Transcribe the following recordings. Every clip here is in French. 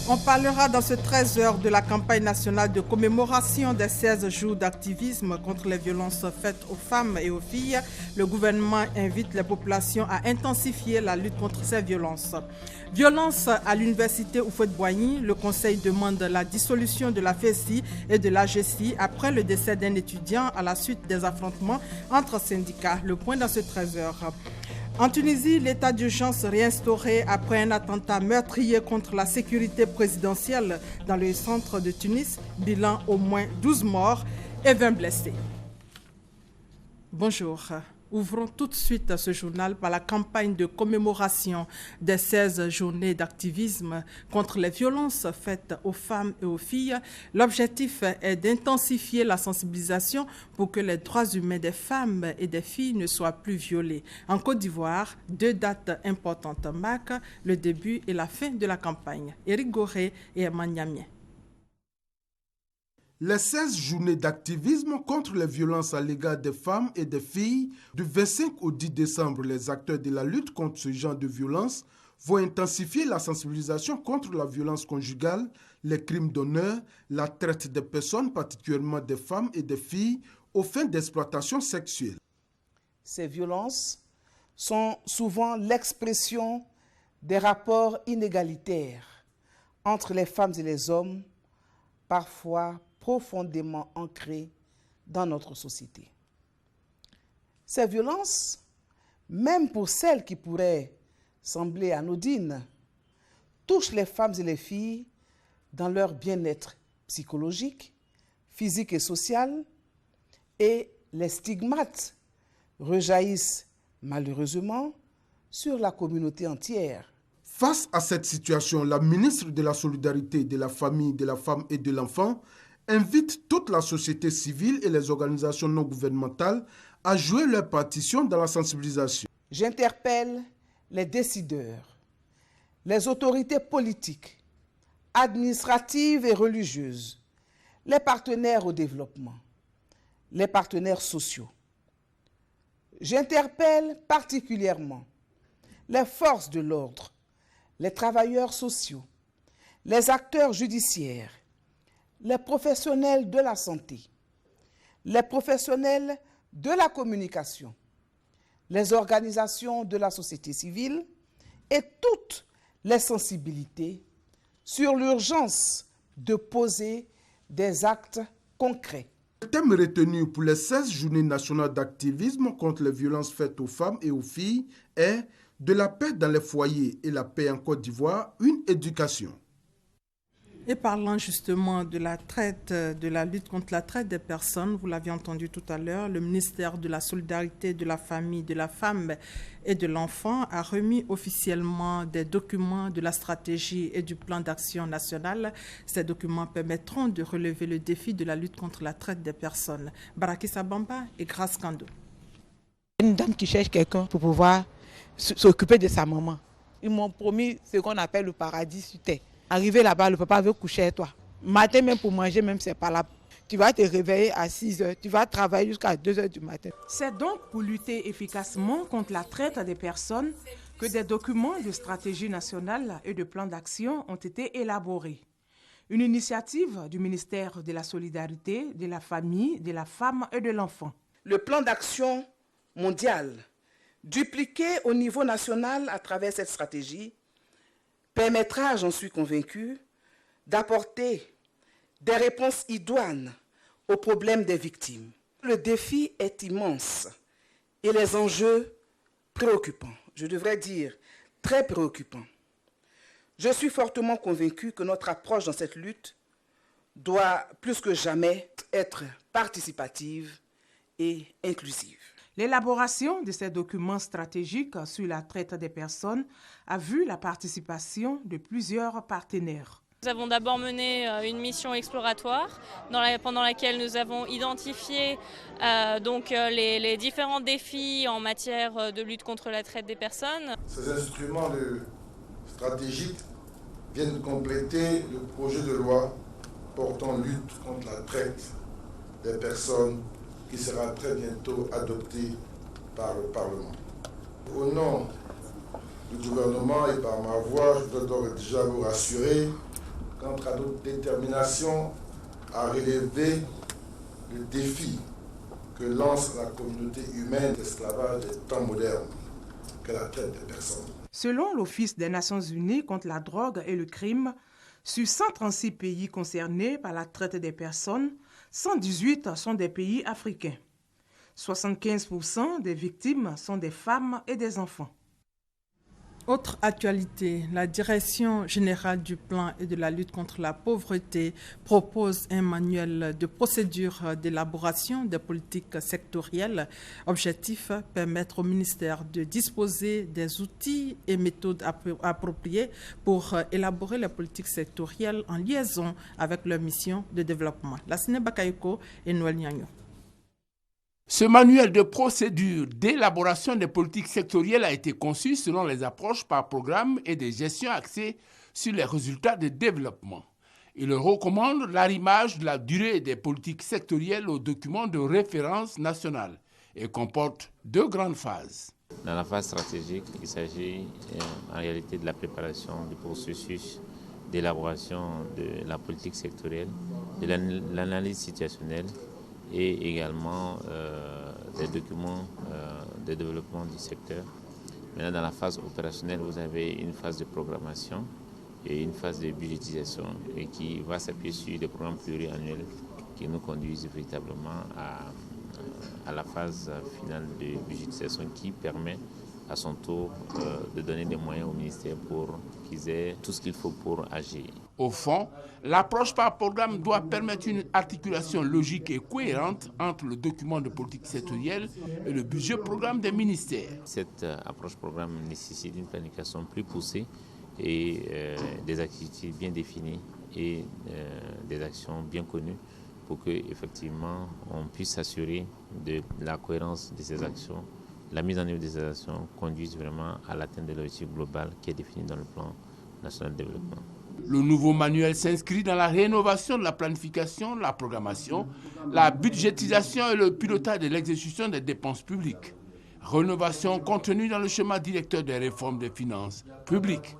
On parlera dans ce 13 heures de la campagne nationale de commémoration des 16 jours d'activisme contre les violences faites aux femmes et aux filles. Le gouvernement invite les populations à intensifier la lutte contre ces violences. Violence à l'université Houphouët-Boigny, le conseil demande la dissolution de la FESI et de l'AGESI après le décès d'un étudiant à la suite des affrontements entre syndicats. Le point dans ce 13 heures. En Tunisie, l'état d'urgence réinstauré après un attentat meurtrier contre la sécurité présidentielle dans le centre de Tunis. Bilan au moins 12 morts et 20 blessés. Bonjour. Ouvrons tout de suite ce journal par la campagne de commémoration des 16 journées d'activisme contre les violences faites aux femmes et aux filles. L'objectif est d'intensifier la sensibilisation pour que les droits humains des femmes et des filles ne soient plus violés. En Côte d'Ivoire, 2 dates importantes marquent le début et la fin de la campagne. Éric Goré et Emmanuel Niamien. Les 16 journées d'activisme contre les violences à l'égard des femmes et des filles, du 25 au 10 décembre, les acteurs de la lutte contre ce genre de violence vont intensifier la sensibilisation contre la violence conjugale, les crimes d'honneur, la traite des personnes, particulièrement des femmes et des filles, aux fins d'exploitation sexuelle. Ces violences sont souvent l'expression des rapports inégalitaires entre les femmes et les hommes, parfois profondément ancrées dans notre société. Ces violences, même pour celles qui pourraient sembler anodines, touchent les femmes et les filles dans leur bien-être psychologique, physique et social, et les stigmates rejaillissent malheureusement sur la communauté entière. Face à cette situation, la ministre de la Solidarité, de la Famille, de la Femme et de l'Enfant invite toute la société civile et les organisations non gouvernementales à jouer leur partition dans la sensibilisation. J'interpelle les décideurs, les autorités politiques, administratives et religieuses, les partenaires au développement, les partenaires sociaux. J'interpelle particulièrement les forces de l'ordre, les travailleurs sociaux, les acteurs judiciaires, les professionnels de la santé, les professionnels de la communication, les organisations de la société civile et toutes les sensibilités sur l'urgence de poser des actes concrets. Le thème retenu pour les 16 journées nationales d'activisme contre les violences faites aux femmes et aux filles est « De la paix dans les foyers et la paix en Côte d'Ivoire, une éducation ». Et parlant justement de la traite, de la lutte contre la traite des personnes, vous l'aviez entendu tout à l'heure, le ministère de la Solidarité, de la Famille, de la Femme et de l'Enfant a remis officiellement des documents de la stratégie et du plan d'action national. Ces documents permettront de relever le défi de la lutte contre la traite des personnes. Baraki Sabamba et Grace Kando. Une dame qui cherche quelqu'un pour pouvoir s'occuper de sa maman. Ils m'ont promis ce qu'on appelle le paradis sur terre. Arrivé là-bas, le papa veut coucher avec toi. Matin, même pour manger, même c'est pas là. Tu vas te réveiller à 6 heures, tu vas travailler jusqu'à 2 heures du matin. C'est donc pour lutter efficacement contre la traite des personnes que des documents de stratégie nationale et de plan d'action ont été élaborés. Une initiative du ministère de la Solidarité, de la Famille, de la Femme et de l'Enfant. Le plan d'action mondial, dupliqué au niveau national à travers cette stratégie, permettra, j'en suis convaincu, d'apporter des réponses idoines aux problèmes des victimes. Le défi est immense et les enjeux préoccupants, je devrais dire très préoccupants. Je suis fortement convaincu que notre approche dans cette lutte doit plus que jamais être participative et inclusive. L'élaboration de ces documents stratégiques sur la traite des personnes a vu la participation de plusieurs partenaires. Nous avons d'abord mené une mission exploratoire pendant laquelle nous avons identifié les différents défis en matière de lutte contre la traite des personnes. Ces instruments stratégiques viennent compléter le projet de loi portant lutte contre la traite des personnes qui sera très bientôt adopté par le Parlement. Au nom du gouvernement et par ma voix, je voudrais donc déjà vous rassurer quant à notre détermination à relever le défi que lance la communauté humaine d'esclavage des temps modernes, que la traite des personnes. Selon l'Office des Nations Unies contre la drogue et le crime, sur 136 pays concernés par la traite des personnes, 118 sont des pays africains. 75% des victimes sont des femmes et des enfants. Autre actualité, la Direction générale du plan et de la lutte contre la pauvreté propose un manuel de procédure d'élaboration des politiques sectorielles. Objectif, permettre au ministère de disposer des outils et méthodes appropriés pour élaborer les politiques sectorielles en liaison avec leur mission de développement. Lassine Bakayoko et Noël Nyangyo. Ce manuel de procédure d'élaboration des politiques sectorielles a été conçu selon les approches par programme et des gestions axées sur les résultats de développement. Il recommande l'arrimage de la durée des politiques sectorielles aux documents de référence nationale et comporte 2 grandes phases. Dans la phase stratégique, il s'agit en réalité de la préparation du processus d'élaboration de la politique sectorielle, de l'analyse situationnelle, et également des documents de développement du secteur. Maintenant, dans la phase opérationnelle, vous avez une phase de programmation et une phase de budgétisation et qui va s'appuyer sur des programmes pluriannuels qui nous conduisent véritablement à la phase finale de budgétisation qui permet à son tour de donner des moyens au ministère pour qu'ils aient tout ce qu'il faut pour agir. Au fond, l'approche par programme doit permettre une articulation logique et cohérente entre le document de politique sectorielle et le budget programme des ministères. Cette approche programme nécessite une planification plus poussée et des activités bien définies et des actions bien connues pour qu'effectivement on puisse s'assurer de la cohérence de ces actions. La mise en œuvre de ces actions conduise vraiment à l'atteinte de l'objectif global qui est défini dans le plan national de développement. Le nouveau manuel s'inscrit dans la rénovation de la planification, la programmation, la budgétisation et le pilotage de l'exécution des dépenses publiques. Rénovation contenue dans le schéma directeur des réformes des finances publiques.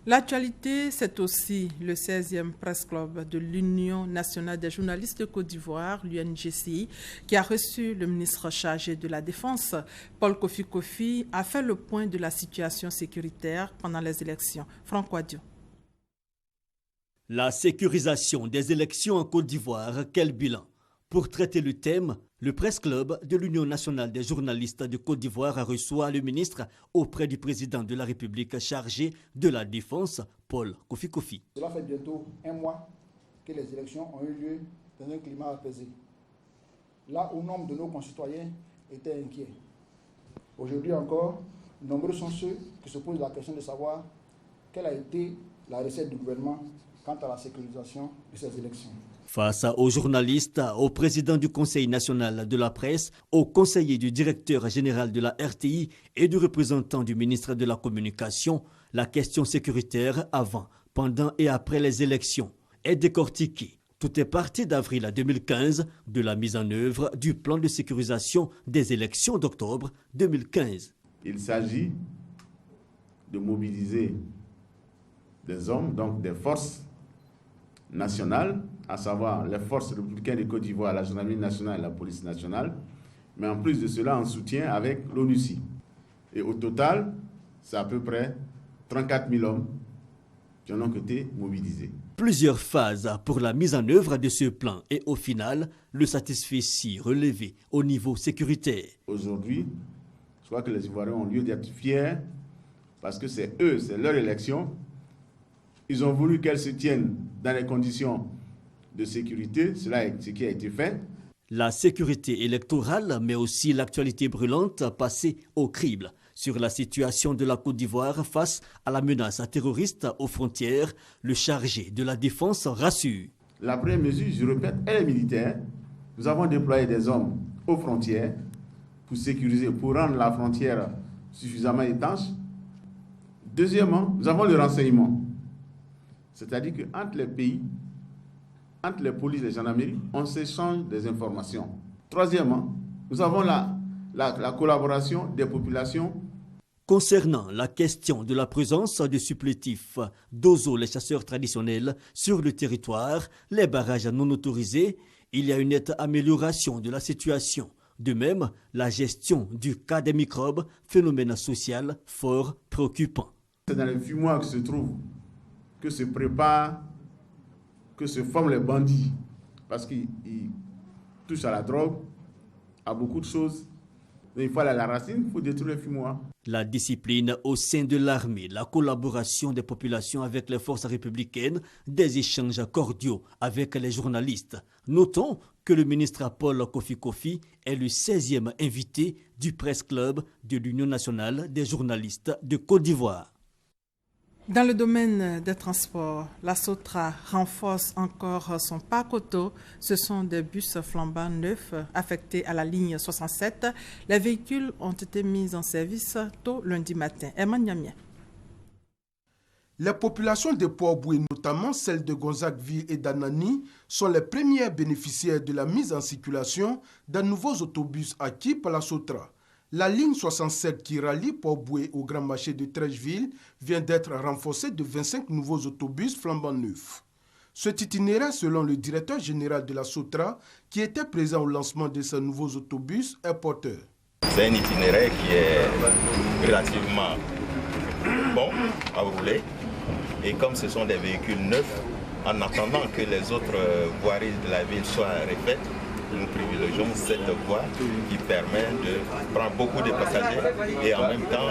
L'actualité, c'est aussi le 16e Press Club de l'Union nationale des journalistes de Côte d'Ivoire, l'UNGCI, qui a reçu le ministre chargé de la Défense. Paul Kofi Kofi a fait le point de la situation sécuritaire pendant les élections. Franck Wadio. La sécurisation des élections en Côte d'Ivoire, quel bilan? Pour traiter le thème, le Press Club de l'Union nationale des journalistes de Côte d'Ivoire reçoit le ministre auprès du président de la République chargé de la Défense, Paul Kofi Kofi. Cela fait bientôt 1 mois que les élections ont eu lieu dans un climat apaisé. Là où nombre de nos concitoyens étaient inquiets. Aujourd'hui encore, nombreux sont ceux qui se posent la question de savoir quelle a été la recette du gouvernement quant à la sécurisation de ces élections. Face aux journalistes, au président du Conseil national de la presse, au conseiller du directeur général de la RTI et du représentant du ministre de la Communication, la question sécuritaire avant, pendant et après les élections est décortiquée. Tout est parti d'avril 2015 de la mise en œuvre du plan de sécurisation des élections d'octobre 2015. Il s'agit de mobiliser des hommes, donc des forces nationales, à savoir les forces républicaines de Côte d'Ivoire, la gendarmerie nationale et la police nationale, mais en plus de cela, en soutien avec l'ONUCI. Et au total, c'est à peu près 34 000 hommes qui en ont été mobilisés. Plusieurs phases pour la mise en œuvre de ce plan et au final, le satisfecit relevé au niveau sécuritaire. Aujourd'hui, je crois que les Ivoiriens ont lieu d'être fiers parce que c'est eux, c'est leur élection. Ils ont voulu qu'elle se tienne dans les conditions de sécurité, cela est ce qui a été fait. La sécurité électorale, mais aussi l'actualité brûlante passée au crible sur la situation de la Côte d'Ivoire face à la menace terroriste aux frontières, le chargé de la défense rassure. La première mesure, je répète, elle est militaire. Nous avons déployé des hommes aux frontières pour sécuriser, pour rendre la frontière suffisamment étanche. Deuxièmement, nous avons le renseignement. C'est-à-dire qu'entre les pays, entre les polices et les gendarmeries, on s'échange des informations. Troisièmement, nous avons la collaboration des populations. Concernant la question de la présence de supplétifs d'ozo, les chasseurs traditionnels, sur le territoire, les barrages non autorisés, il y a une nette amélioration de la situation. De même, la gestion du cas des microbes, phénomène social fort préoccupant. C'est dans les fumoirs que se trouve, que se préparent, que se forment les bandits. Parce qu'ils touchent à la drogue, à beaucoup de choses. Mais il faut aller à la racine, il faut détruire les fumoirs. La discipline au sein de l'armée, la collaboration des populations avec les forces républicaines, des échanges cordiaux avec les journalistes. Notons que le ministre Paul Kofi Kofi est le 16e invité du Presse Club de l'Union nationale des journalistes de Côte d'Ivoire. Dans le domaine des transports, la Sotra renforce encore son parc auto. Ce sont des bus flambants neufs affectés à la ligne 67. Les véhicules ont été mis en service tôt lundi matin. Emmanuel Niamien. Les populations de Port-Boué, notamment celles de Gonzague-Ville et d'Anani, sont les premières bénéficiaires de la mise en circulation d'un nouveaux autobus acquis par la Sotra. La ligne 67 qui rallie Port-Boué au Grand Marché de Trècheville vient d'être renforcée de 25 nouveaux autobus flambant neufs. Cet itinéraire, selon le directeur général de la Sotra, qui était présent au lancement de ces nouveaux autobus, est porteur. C'est un itinéraire qui est relativement bon à rouler. Et comme ce sont des véhicules neufs, en attendant que les autres voiries de la ville soient refaites, nous privilégions cette voie qui permet de prendre beaucoup de passagers et en même temps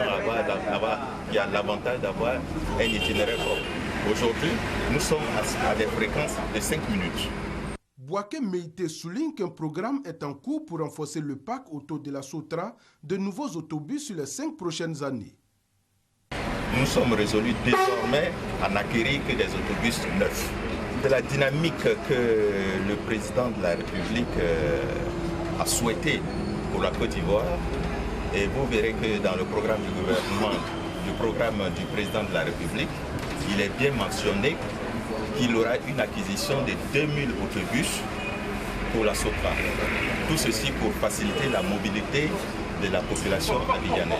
il y a l'avantage d'avoir un itinéraire propre. Aujourd'hui, nous sommes à des fréquences de 5 minutes. Boaké Meïté souligne qu'un programme est en cours pour renforcer le parc auto de la Sotra de nouveaux autobus sur les 5 prochaines années. Nous sommes résolus désormais à n'acquérir que des autobus neufs. De la dynamique que le président de la République a souhaité pour la Côte d'Ivoire, et vous verrez que dans le programme du gouvernement, du programme du président de la République, il est bien mentionné qu'il aura une acquisition de 2000 autobus pour la Sotra. Tout ceci pour faciliter la mobilité de la population abidjanaise.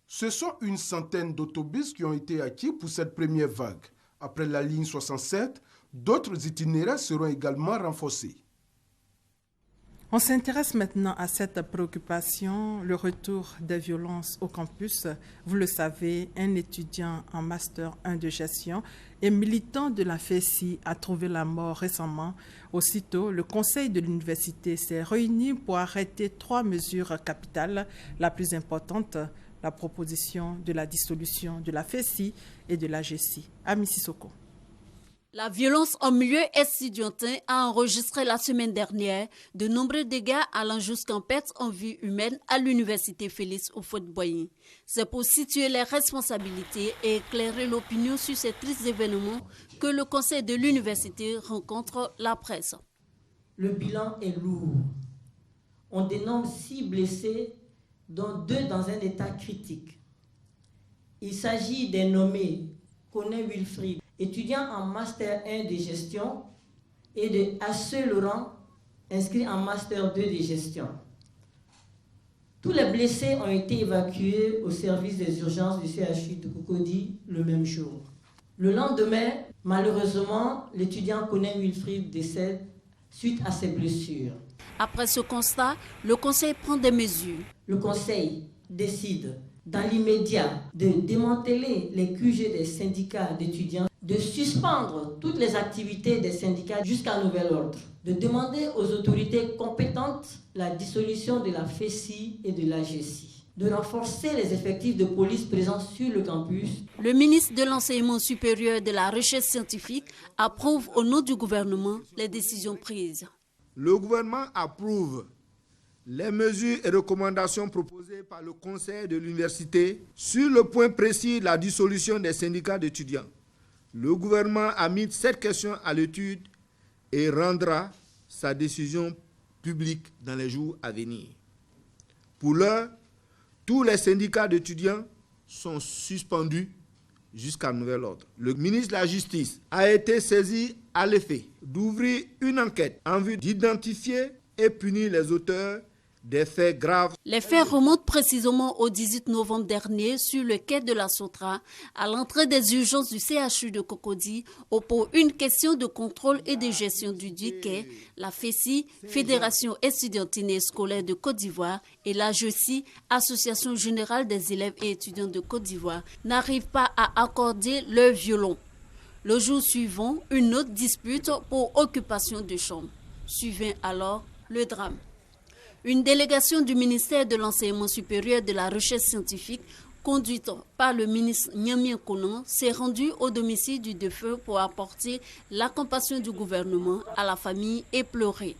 Ce sont une centaine d'autobus qui ont été acquis pour cette première vague. Après la ligne 67, d'autres itinéraires seront également renforcés. On s'intéresse maintenant à cette préoccupation, le retour des violences au campus. Vous le savez, un étudiant en Master 1 de gestion et militant de la FESI a trouvé la mort récemment. Aussitôt, le conseil de l'université s'est réuni pour arrêter 3 mesures capitales. La plus importante, la proposition de la dissolution de la FESI et de la GESI. Ami Sissoko. La violence en milieu estudiantin a enregistré la semaine dernière de nombreux dégâts allant jusqu'en perte en vie humaine à l'université Félix Houphouët-Boigny. C'est pour situer les responsabilités et éclairer l'opinion sur ces tristes événements que le conseil de l'université rencontre la presse. Le bilan est lourd. On dénombre 6 blessés, dont 2 dans un état critique. Il s'agit des nommés Koné Wilfried, étudiant en Master 1 de gestion, et de H.C. Laurent, inscrit en Master 2 de gestion. Tous les blessés ont été évacués au service des urgences du CHU de Cocody le même jour. Le lendemain, malheureusement, l'étudiant Koné Wilfried décède suite à ses blessures. Après ce constat, le conseil prend des mesures. Le conseil décide dans l'immédiat de démanteler les QG des syndicats d'étudiants, de suspendre toutes les activités des syndicats jusqu'à nouvel ordre, de demander aux autorités compétentes la dissolution de la FESI et de la GESI, de renforcer les effectifs de police présents sur le campus. Le ministre de l'Enseignement supérieur et de la Recherche scientifique approuve au nom du gouvernement les décisions prises. Le gouvernement approuve les mesures et recommandations proposées par le conseil de l'université sur le point précis de la dissolution des syndicats d'étudiants. Le gouvernement a mis cette question à l'étude et rendra sa décision publique dans les jours à venir. Pour l'heure, tous les syndicats d'étudiants sont suspendus jusqu'à nouvel ordre. Le ministre de la Justice a été saisi à l'effet d'ouvrir une enquête en vue d'identifier et punir les auteurs des faits graves. Les faits remontent précisément au 18 novembre dernier sur le quai de la Sotra, à l'entrée des urgences du CHU de Cocody, pour une question de contrôle et de gestion du quai. La FESI, Fédération estudiantine et scolaire de Côte d'Ivoire, et la JECI, Association générale des élèves et étudiants de Côte d'Ivoire, n'arrivent pas à accorder leur violon. Le jour suivant, une autre dispute pour occupation de chambre. Suivant alors le drame. Une délégation du ministère de l'Enseignement supérieur et de la Recherche scientifique, conduite par le ministre Nyamien Konan, s'est rendue au domicile du défunt pour apporter la compassion du gouvernement à la famille éplorée.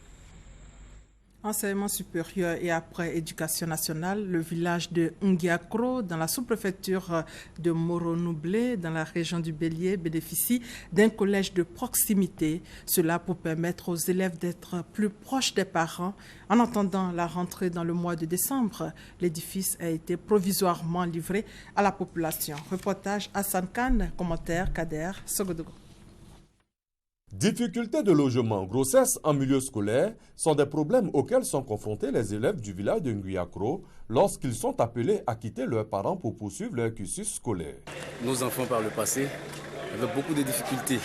Enseignement supérieur et après éducation nationale, le village de Nguiakro, dans la sous-préfecture de Moro-Noublé, dans la région du Bélier, bénéficie d'un collège de proximité. Cela pour permettre aux élèves d'être plus proches des parents. En attendant la rentrée dans le mois de décembre, l'édifice a été provisoirement livré à la population. Reportage Hassan Khan, commentaire Kader Sogodogo. Difficultés de logement, grossesse en milieu scolaire sont des problèmes auxquels sont confrontés les élèves du village de Nguiakro lorsqu'ils sont appelés à quitter leurs parents pour poursuivre leur cursus scolaire. Nos enfants par le passé avaient beaucoup de difficultés.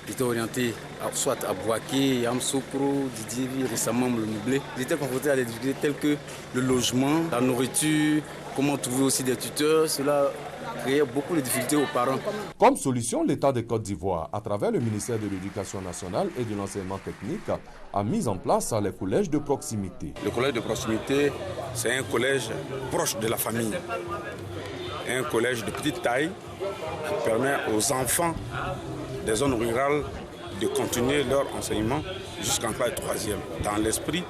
Ils étaient orientés soit à Bouaké, Amsokro, Didier, récemment le Noublé. Ils étaient confrontés à des difficultés telles que le logement, la nourriture, comment trouver aussi des tuteurs. Cela créait beaucoup de difficultés aux parents. Comme solution, l'État de Côte d'Ivoire, à travers le ministère de l'Éducation nationale et de l'enseignement technique, a mis en place les collèges de proximité. Le collège de proximité, c'est un collège proche de la famille. Un collège de petite taille qui permet aux enfants des zones rurales de continuer leur enseignement jusqu'en classe 3e, dans l'esprit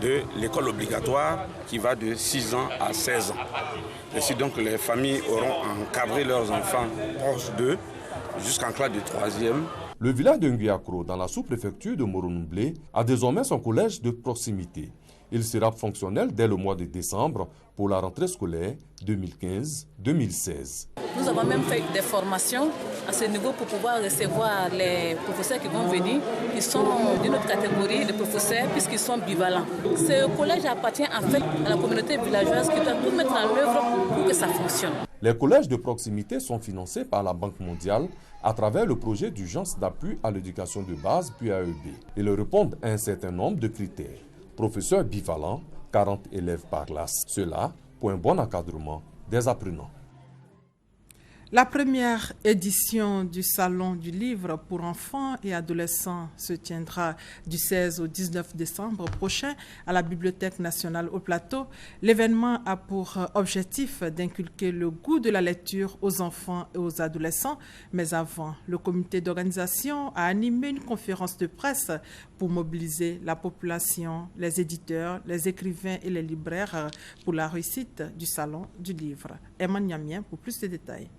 de l'école obligatoire qui va de 6 ans à 16 ans. Ainsi donc les familles auront encadré leurs enfants proches d'eux jusqu'en classe de 3e. Le village de Nguiakro, dans la sous-préfecture de Moro-Noublé, a désormais son collège de proximité. Il sera fonctionnel dès le mois de décembre pour la rentrée scolaire 2015-2016. Nous avons même fait des formations à ce niveau pour pouvoir recevoir les professeurs qui vont venir, qui sont d'une autre catégorie de professeurs puisqu'ils sont bivalents. Ce collège appartient en fait à la communauté villageoise qui doit tout mettre en œuvre pour que ça fonctionne. Les collèges de proximité sont financés par la Banque mondiale à travers le projet d'urgence d'appui à l'éducation de base puis AEB. Ils répondent à un certain nombre de critères. Professeurs bivalents, 40 élèves par classe. Cela pour un bon encadrement des apprenants. La première édition du Salon du livre pour enfants et adolescents se tiendra du 16 au 19 décembre prochain à la Bibliothèque nationale au Plateau. L'événement a pour objectif d'inculquer le goût de la lecture aux enfants et aux adolescents. Mais avant, le comité d'organisation a animé une conférence de presse pour mobiliser la population, les éditeurs, les écrivains et les libraires pour la réussite du Salon du livre. Emmanuel Niamien pour plus de détails.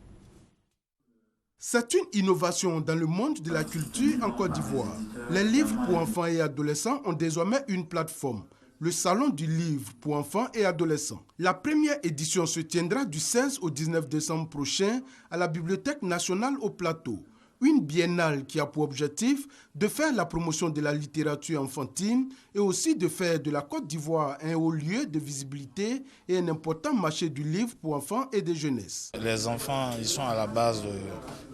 C'est une innovation dans le monde de la culture en Côte d'Ivoire. Les livres pour enfants et adolescents ont désormais une plateforme, le Salon du livre pour enfants et adolescents. La première édition se tiendra du 16 au 19 décembre prochain à la Bibliothèque nationale au Plateau. Une biennale qui a pour objectif de faire la promotion de la littérature enfantine et aussi de faire de la Côte d'Ivoire un haut lieu de visibilité et un important marché du livre pour enfants et de jeunesse. Les enfants, ils sont à la base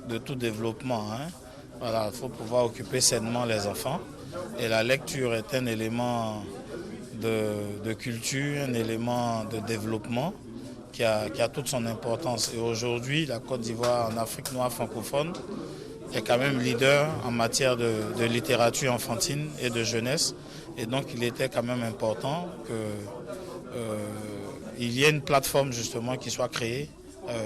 de tout développement. Voilà, il faut pouvoir occuper sainement les enfants. Et la lecture est un élément de culture, un élément de développement qui a toute son importance. Et aujourd'hui, la Côte d'Ivoire en Afrique noire francophone est quand même leader en matière de littérature enfantine et de jeunesse. Et donc, il était quand même important qu'il y ait une plateforme justement qui soit créée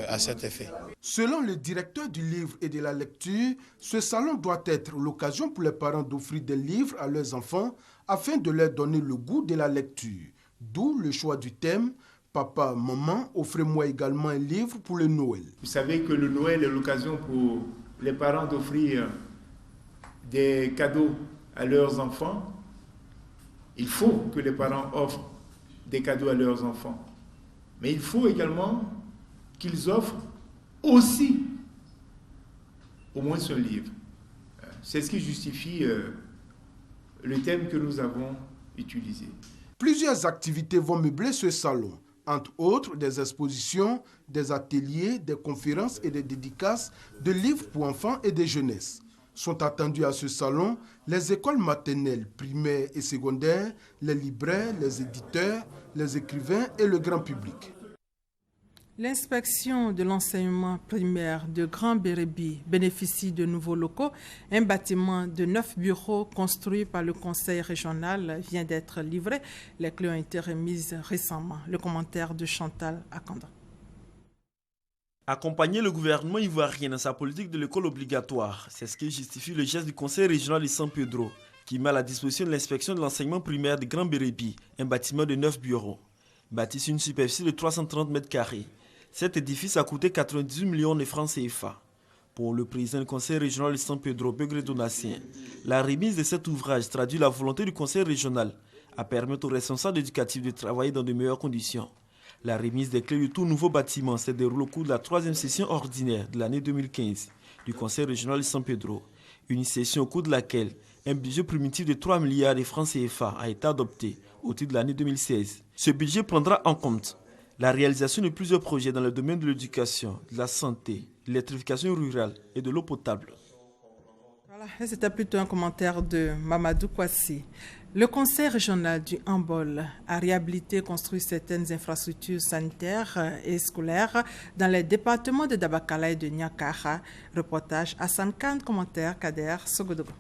à cet effet. Selon le directeur du livre et de la lecture, ce salon doit être l'occasion pour les parents d'offrir des livres à leurs enfants afin de leur donner le goût de la lecture. D'où le choix du thème « Papa, maman, offrez-moi également un livre pour le Noël ». Vous savez que le Noël est l'occasion pour les parents d'offrir des cadeaux à leurs enfants. Il faut que les parents offrent des cadeaux à leurs enfants. Mais il faut également qu'ils offrent aussi au moins ce livre. C'est ce qui justifie le thème que nous avons utilisé. Plusieurs activités vont meubler ce salon, entre autres des expositions, des ateliers, des conférences et des dédicaces de livres pour enfants et de jeunesse. Sont attendus à ce salon les écoles maternelles, primaires et secondaires, les libraires, les éditeurs, les écrivains et le grand public. L'inspection de l'enseignement primaire de Grand Bérébi bénéficie de nouveaux locaux. Un bâtiment de 9 bureaux construit par le conseil régional vient d'être livré. Les clés ont été remises récemment. Le commentaire de Chantal Akanda. Accompagner le gouvernement ivoirien dans sa politique de l'école obligatoire, c'est ce qui justifie le geste du conseil régional de San Pedro, qui met à la disposition de l'inspection de l'enseignement primaire de Grand Bérébi un bâtiment de 9 bureaux. Bâti sur une superficie de 330 mètres carrés, cet édifice a coûté 98 millions de francs CFA. Pour le président du conseil régional de San Pedro, Begré Donatien, la remise de cet ouvrage traduit la volonté du conseil régional à permettre aux responsables éducatifs de travailler dans de meilleures conditions. La remise des clés du tout nouveau bâtiment s'est déroulée au cours de la 3e session ordinaire de l'année 2015 du conseil régional de San Pedro. Une session au cours de laquelle un budget primitif de 3 milliards de francs CFA a été adopté au titre de l'année 2016. Ce budget prendra en compte la réalisation de plusieurs projets dans le domaine de l'éducation, de la santé, de l'électrification rurale et de l'eau potable. Voilà, c'était plutôt un commentaire de Mamadou Kwasi. Le conseil régional du Hambol a réhabilité et construit certaines infrastructures sanitaires et scolaires dans les départements de Dabakala et de Niakara. Reportage Hassan Khan, commentaire Kader Sogodogo.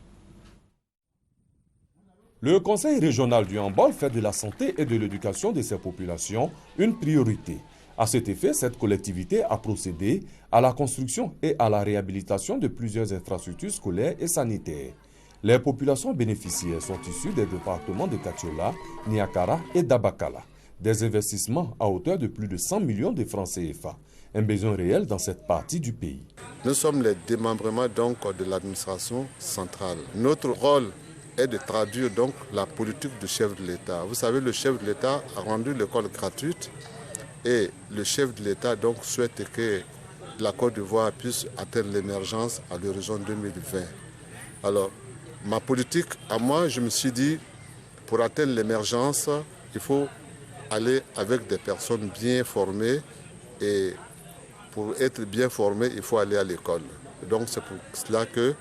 Le conseil régional du Hambol fait de la santé et de l'éducation de ses populations une priorité. À cet effet, cette collectivité a procédé à la construction et à la réhabilitation de plusieurs infrastructures scolaires et sanitaires. Les populations bénéficiaires sont issues des départements de Katiola, Niakara et Dabakala. Des investissements à hauteur de plus de 100 millions de francs CFA. Un besoin réel dans cette partie du pays. Nous sommes les démembrements donc de l'administration centrale. Notre rôle est de traduire donc la politique du chef de l'État. Vous savez, le chef de l'État a rendu l'école gratuite et le chef de l'État donc souhaite que la Côte d'Ivoire puisse atteindre l'émergence à l'horizon 2020. Alors, ma politique, à moi, je me suis dit, pour atteindre l'émergence, il faut aller avec des personnes bien formées et pour être bien formé, il faut aller à l'école. Donc c'est pour cela que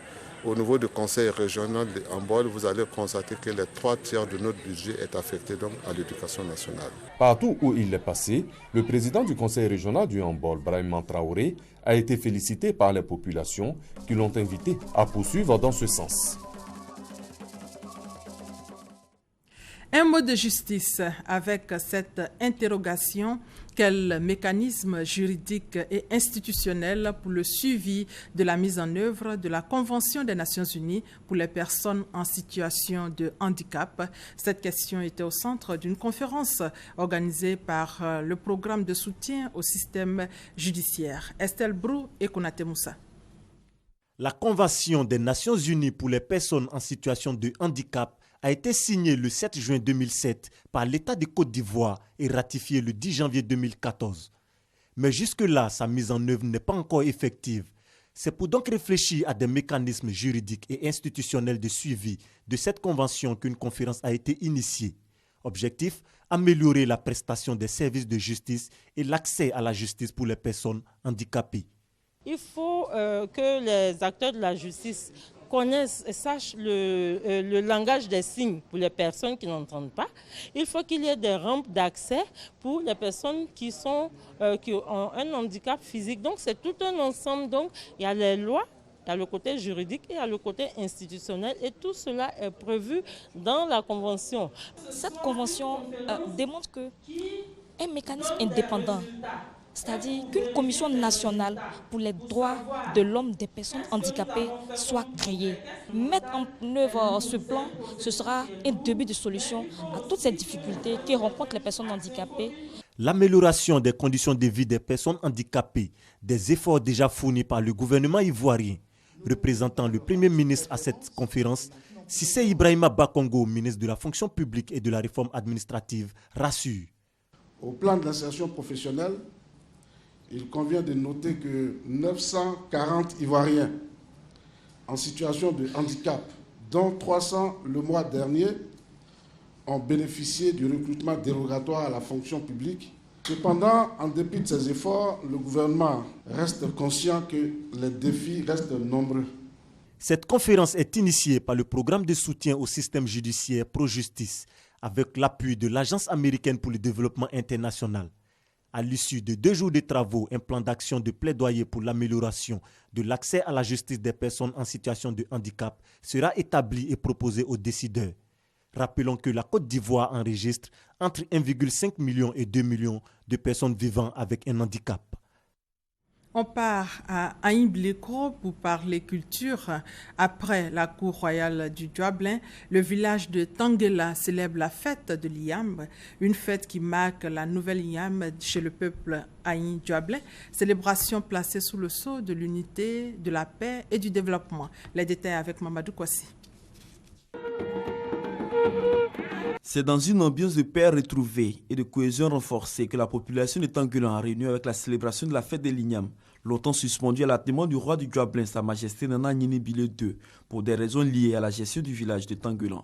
au niveau du conseil régional de Hambol, vous allez constater que les 3/3 de notre budget est affecté donc à l'éducation nationale. Partout où il est passé, le président du conseil régional du Hambol, Brahim Traoré, a été félicité par les populations qui l'ont invité à poursuivre dans ce sens. Un mot de justice avec cette interrogation. Quel mécanisme juridique et institutionnel pour le suivi de la mise en œuvre de la Convention des Nations Unies pour les personnes en situation de handicap? Cette question était au centre d'une conférence organisée par le programme de soutien au système judiciaire. Estelle Brou et Konate Moussa. La Convention des Nations Unies pour les personnes en situation de handicap a été signée le 7 juin 2007 par l'État de Côte d'Ivoire et ratifiée le 10 janvier 2014. Mais jusque-là, sa mise en œuvre n'est pas encore effective. C'est pour donc réfléchir à des mécanismes juridiques et institutionnels de suivi de cette convention qu'une conférence a été initiée. Objectif, améliorer la prestation des services de justice et l'accès à la justice pour les personnes handicapées. Il faut que les acteurs de la justice connaissent et sachent le langage des signes pour les personnes qui n'entendent pas. Il faut qu'il y ait des rampes d'accès pour les personnes qui ont un handicap physique. Donc c'est tout un ensemble. Donc il y a les lois, il y a le côté juridique et il y a le côté institutionnel. Et tout cela est prévu dans la Convention. Cette Convention démontre qu'un mécanisme indépendant, c'est-à-dire qu'une commission nationale pour les droits de l'homme des personnes handicapées soit créée. Mettre en œuvre ce plan, ce sera un début de solution à toutes ces difficultés que rencontrent les personnes handicapées. L'amélioration des conditions de vie des personnes handicapées, des efforts déjà fournis par le gouvernement ivoirien. Représentant le Premier ministre à cette conférence, Cissé Ibrahima Bakongo, ministre de la fonction publique et de la réforme administrative, rassure. Au plan de l'insertion professionnelle, il convient de noter que 940 Ivoiriens en situation de handicap, dont 300 le mois dernier, ont bénéficié du recrutement dérogatoire à la fonction publique. Cependant, en dépit de ces efforts, le gouvernement reste conscient que les défis restent nombreux. Cette conférence est initiée par le programme de soutien au système judiciaire Pro-Justice avec l'appui de l'Agence américaine pour le développement international. À l'issue de 2 jours de travaux, un plan d'action de plaidoyer pour l'amélioration de l'accès à la justice des personnes en situation de handicap sera établi et proposé aux décideurs. Rappelons que la Côte d'Ivoire enregistre entre 1,5 million et 2 millions de personnes vivant avec un handicap. On part à Aïn-Bléco pour parler culture. Après la cour royale du Djoablin, le village de Tanguela célèbre la fête de l'Iyam, une fête qui marque la nouvelle Iyam chez le peuple Aïn-Djoablin, célébration placée sous le sceau de l'unité, de la paix et du développement. Les détails avec Mamadou Kwasi. C'est dans une ambiance de paix retrouvée et de cohésion renforcée que la population de Tanguela a réuni avec la célébration de la fête de l'Ignam, longtemps suspendue à la demande du roi du Djoablin, Sa Majesté Nana Nini-Bile II, pour des raisons liées à la gestion du village de Tanguela.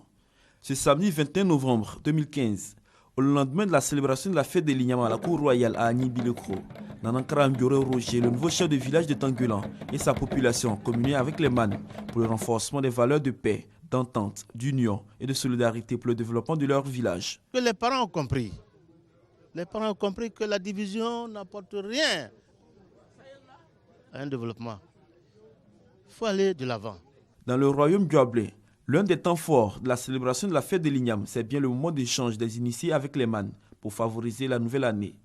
Ce samedi 21 novembre 2015, au lendemain de la célébration de la fête de l'Ignam à la cour royale à Agni-Bilekro, Nanankara Mbiore Roger, le nouveau chef de village de Tanguela, et sa population communiaient avec les MAN pour le renforcement des valeurs de paix, d'entente, d'union et de solidarité pour le développement de leur village. Que les parents ont compris. Les parents ont compris que la division n'apporte rien à un développement. Il faut aller de l'avant. Dans le royaume Djoablé, l'un des temps forts de la célébration de la fête de l'Ignam, c'est bien le moment d'échange des initiés avec les MAN pour favoriser la nouvelle année.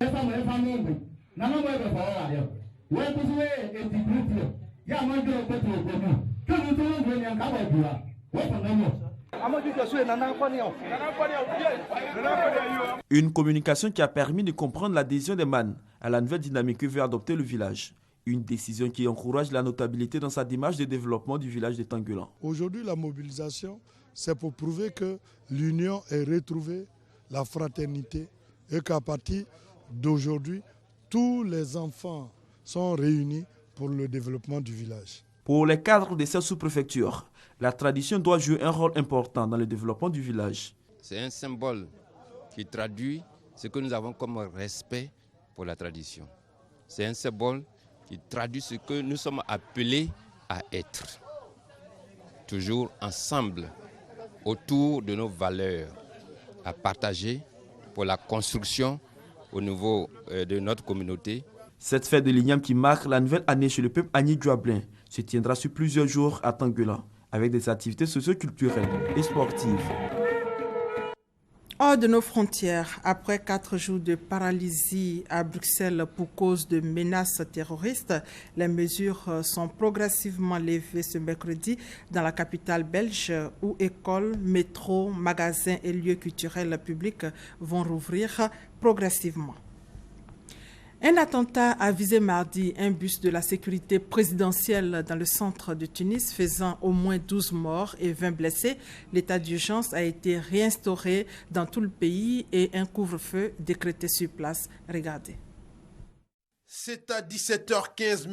Une communication qui a permis de comprendre l'adhésion des MAN à la nouvelle dynamique que veut adopter le village. Une décision qui encourage la notabilité dans sa démarche de développement du village de Tanguela. Aujourd'hui, la mobilisation, c'est pour prouver que l'union est retrouvée, la fraternité, et qu'à partir d'aujourd'hui, tous les enfants sont réunis pour le développement du village. Pour les cadres de cette sous-préfecture, la tradition doit jouer un rôle important dans le développement du village. C'est un symbole qui traduit ce que nous avons comme respect pour la tradition. C'est un symbole qui traduit ce que nous sommes appelés à être. Toujours ensemble, autour de nos valeurs, à partager pour la construction au niveau de notre communauté. Cette fête de l'Ignam qui marque la nouvelle année chez le peuple Agni-Djoablin se tiendra sur plusieurs jours à Tanguela, avec des activités socio-culturelles et sportives. Hors de nos frontières, après 4 jours de paralysie à Bruxelles pour cause de menaces terroristes, les mesures sont progressivement levées ce mercredi dans la capitale belge où écoles, métros, magasins et lieux culturels publics vont rouvrir progressivement. Un attentat a visé mardi un bus de la sécurité présidentielle dans le centre de Tunis, faisant au moins 12 morts et 20 blessés. L'état d'urgence a été réinstauré dans tout le pays et un couvre-feu décrété sur place. Regardez. C'est à 17h15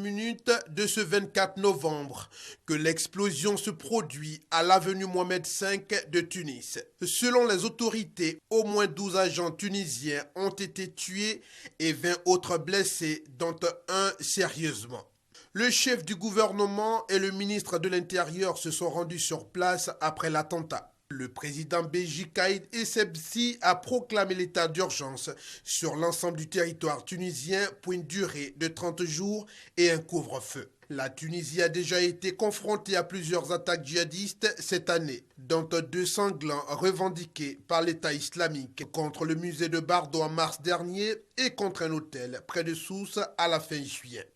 de ce 24 novembre que l'explosion se produit à l'avenue Mohamed V de Tunis. Selon les autorités, au moins 12 agents tunisiens ont été tués et 20 autres blessés, dont un sérieusement. Le chef du gouvernement et le ministre de l'Intérieur se sont rendus sur place après l'attentat. Le président Béji Caïd Essebsi a proclamé l'état d'urgence sur l'ensemble du territoire tunisien pour une durée de 30 jours et un couvre-feu. La Tunisie a déjà été confrontée à plusieurs attaques djihadistes cette année, dont 2 sanglants revendiqués par l'État islamique contre le musée de Bardo en mars dernier et contre un hôtel près de Sousse à la fin juillet.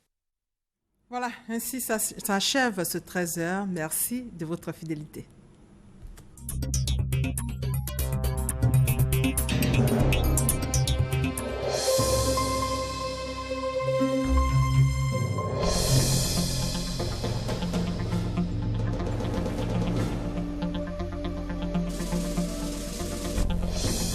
Voilà, ainsi s'achève ce 13h. Merci de votre fidélité.